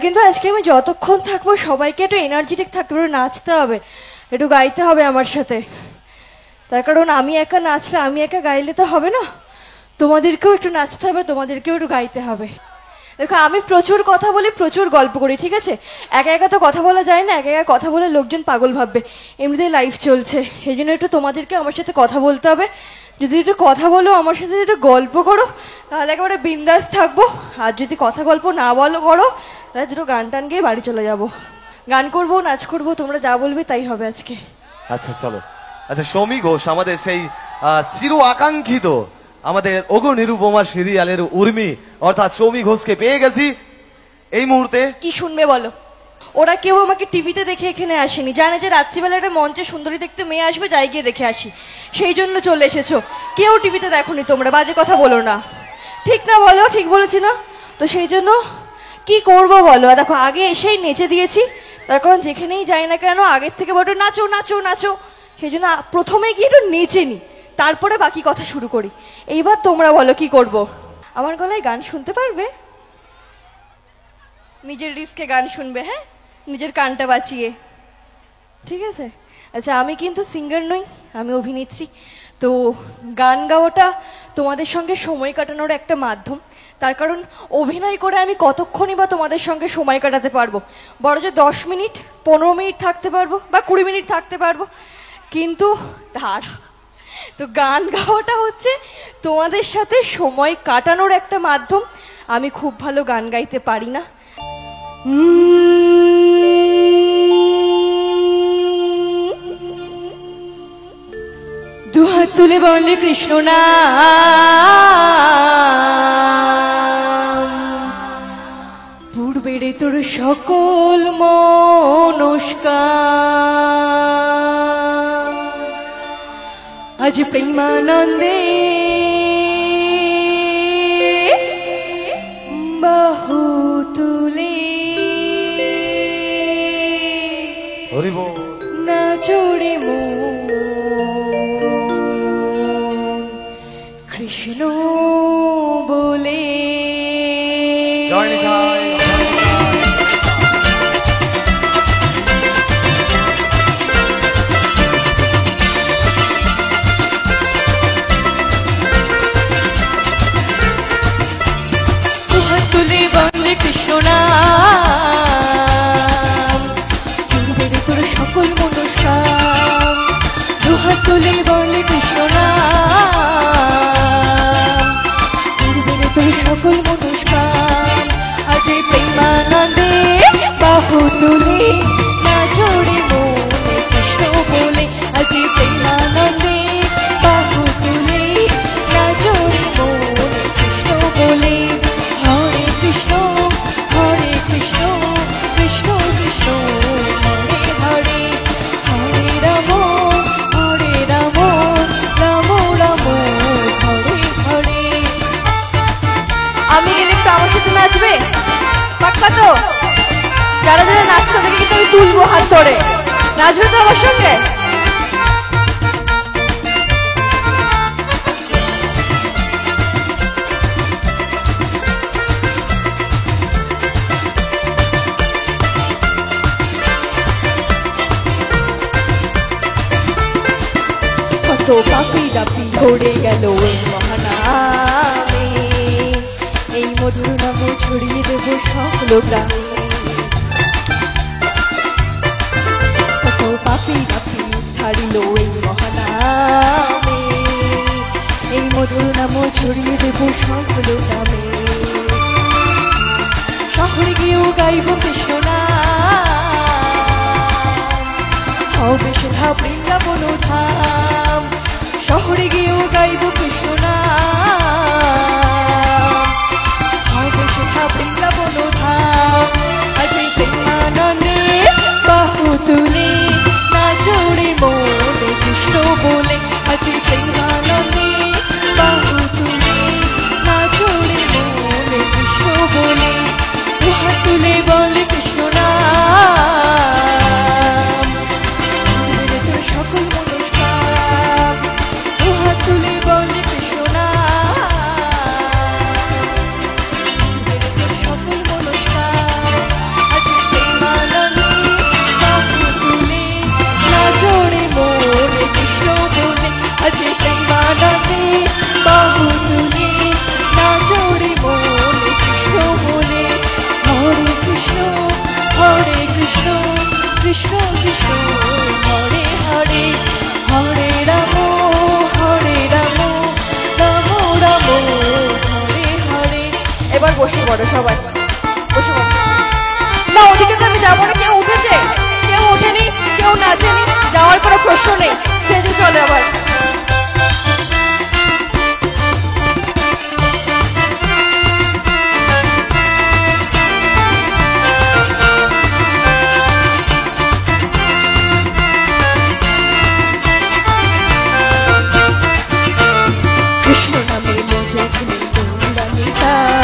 কিন্তু আজকে আমি যতক্ষণ থাকবো সবাইকে একটু এনার্জেটিক থাকতে হবে, নাচতে হবে, একটু গাইতে হবে আমার সাথে। তার কারণ আমি একা নাচলে, আমি একা গাইলে তো হবে না, তোমাদেরকেও একটু নাচতে হবে, তোমাদেরকেও একটু গাইতে হবে। দেখো আমি প্রচুর কথা বলি, প্রচুর গল্প করি, ঠিক আছে? একা একা তো কথা বলা যায় না, একা একা কথা বলে লোকজন পাগল ভাববে, এমনিতেই লাইফ চলছে, সেই জন্য একটু তোমাদেরকে আমার সাথে কথা বলতে হবে। যদি একটু কথা বলো আমার সাথে, একটু গল্প করো, তাহলে একেবারে বিন্দাস থাকবো। আর যদি কথা গল্প না বলো করো, তাহলে দুটো গান টান গিয়ে বাড়ি চলে যাবো। গান করবো, নাচ করবো, তোমরা যা বলবে তাই হবে আজকে। আচ্ছা চলো। আচ্ছা সৌমি ঘোষ, আমাদের সেই চির আকাঙ্ক্ষিত আমাদের ওগো নিরুপমা সিরিয়ালের উর্মি অর্থাৎ সৌমি ঘোষকে পেয়ে গেছি এই মুহূর্তে। কি শুনবে বলো? ওরা কেউ আমাকে টিভিতে দেখে এখানে আসেনি, জানে যে রাত্রিবেলা একটা মঞ্চে সুন্দরী দেখতে মেয়ে আসবে, যাই গিয়ে দেখে আসি, সেই জন্য চলে এসেছো। কেউ টিভিতে দেখোনি তোমরা, বাজে কথা বলো না, ঠিক না বলো? ঠিক বলেছি না? তো সেই জন্য কি করবো বলো? দেখো আগে এসেই নেচে দিয়েছি, তার কারণ যেখানেই যাই না কেন আগের থেকে বলো নাচো নাচো নাচো, সেই জন্য প্রথমে গিয়ে একটু নেচে নি, তারপরে বাকি কথা শুরু করি। এইবার তোমরা বলো কি করব? আমার গলায় গান শুনতে পারবে? নিজের রিস্কে গান শুনবে, হ্যাঁ, নিজের কানটা বাঁচিয়ে, ঠিক আছে? আচ্ছা আমি কিন্তু সিঙ্গার নই, আমি অভিনেত্রী। তো গান গাওয়াটা তোমাদের সঙ্গে সময় কাটানোর একটা মাধ্যম, তার কারণ অভিনয় করে আমি কতক্ষণই বা তোমাদের সঙ্গে সময় কাটাতে পারবো? বড় যে 10 মিনিট 15 মিনিট থাকতে পারবো বা 20 মিনিট থাকতে পারবো, কিন্তু তো গান গাওয়াটা হচ্ছে তোমাদের সাথে সময় কাটানোর একটা মাধ্যম। আমি খুব ভালো গান গাইতে পারি না, দুহাত তুলে বলে কৃষ্ণ নাম, পূর্বের তোর সকল মনস্কার আজ প্রেমানন্দে বাহু তুলে না চড়ে কৃষ্ণ বলে। দুহাত তুলে বলে কৃষ্ণ নাম, পূর্বের তোর সকল মনস্কার, দুহাত তুলে বলে কৃষ্ণ নাম, পূর্বের তোর সকল মনস্কার আজ প্রেমানন্দে বাহু তুলে না চড়ে মনে কৃষ্ণ বলে, আজ প্রেমানন্দে বাহু তুলে না চড়ে মনে কৃষ্ণ বলে। হরে কৃষ্ণ কৃষ্ণ কৃষ্ণ হরে হরে, হরে রাম রাম রাম হরে হরে। আমি গেলে তো আমার সাথে নাচবে, পাক্কা তো? যারা যারা নাচবে তাদেরকে কিন্তু আমি তুলবো হাত ধরে, নাচবে তো আমার সঙ্গে? কত পাপি ডাপি ধরে গেল এই মহানামে, এই মধুর নাম ছড়িয়ে দেব সকল গ্রামে। কত পাপি ডাপি ছাড়িল এই মহানামে, এই মধুর নাম ছড়িয়ে দেব সকল গ্রামে। শহরে গিয়েও গাইব কৃষ্ণ নাম, হবে সেথা বৃন্দাবন ধাম। শহরে গিয়েও গাইব কৃষ্ণ নাম, হবে সেথা বৃন্দাবন ধাম। আজ প্রেমানন্দে বাহু তুলে না চড়ে মনে কৃষ্ণ বলে, আজ প্রেমানন্দে বাহু তুলে হরে কৃষ্ণ কৃষ্ণ কৃষ্ণ হরে হরে হরে রাম রাম রাম হরে হরে। এবার বসে পড়ো সবাই, বসে পড়ো। না ওদিকে তো আমি যাবো না। কেউ উঠেছে? কেউ ওঠেনি? কেউ নাচেনি? যাওয়ার কোনো প্রশ্ন নেই, স্টেজে চলে আবার। কৃষ্ণ নামে মজেছিলেন গৌরানিতাই,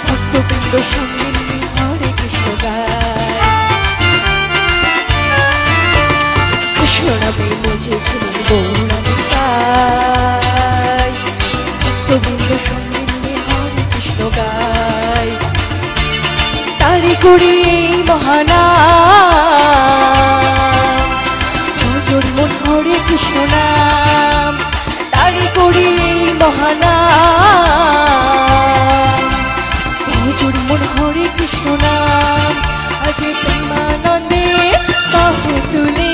ভক্তবৃন্দ সঙ্গে নিয়ে হরে কৃষ্ণ গায়। কৃষ্ণ নামে মজেছিলেন গৌরানিতাই, ভক্তবৃন্দ সঙ্গে নিয়ে হরে কৃষ্ণ গায়। তারি করি এই মহানাম, ভজন মন হরে কৃষ্ণ নাম। তারি করি এই মহানাম, ভজন মন হরে কৃষ্ণ নাম। আজ প্রেমানন্দে বাহু তুলে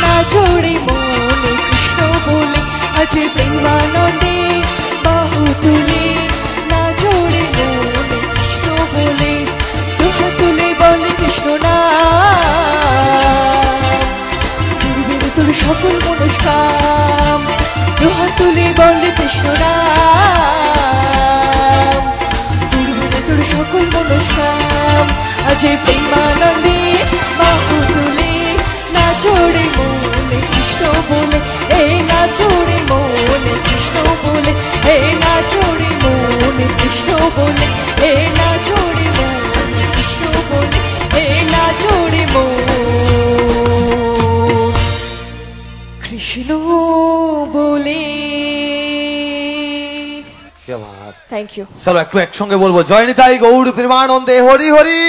নাচরে মনে কৃষ্ণ বলে। আজ প্রেমানন্দে বাহু তুলে নাচরে মনে কৃষ্ণ বলে। দুহাত তুলে বলে কৃষ্ণ নাম, পূর্বের তোর সকল মনস্কাম। দুহাত তুলে বলে কৃষ্ণ নাম, পূর্বের তোর সকল মনস্কাম। আজ প্রেমানন্দে বাহু তুলে নাচরে মনে কৃষ্ণ বলে। এই নাচরে মনে কৃষ্ণ বলে, এই নাচরে মনে কৃষ্ণ বলে, এই নাচরে মনে কৃষ্ণ বলে, এই নাচরে মন কৃষ্ণ বলে। क्या बात। Thank you. চলো একটু একসঙ্গে বলবো, জয় নিতাই গৌর প্রেমানন্দে হরি হরি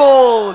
বল।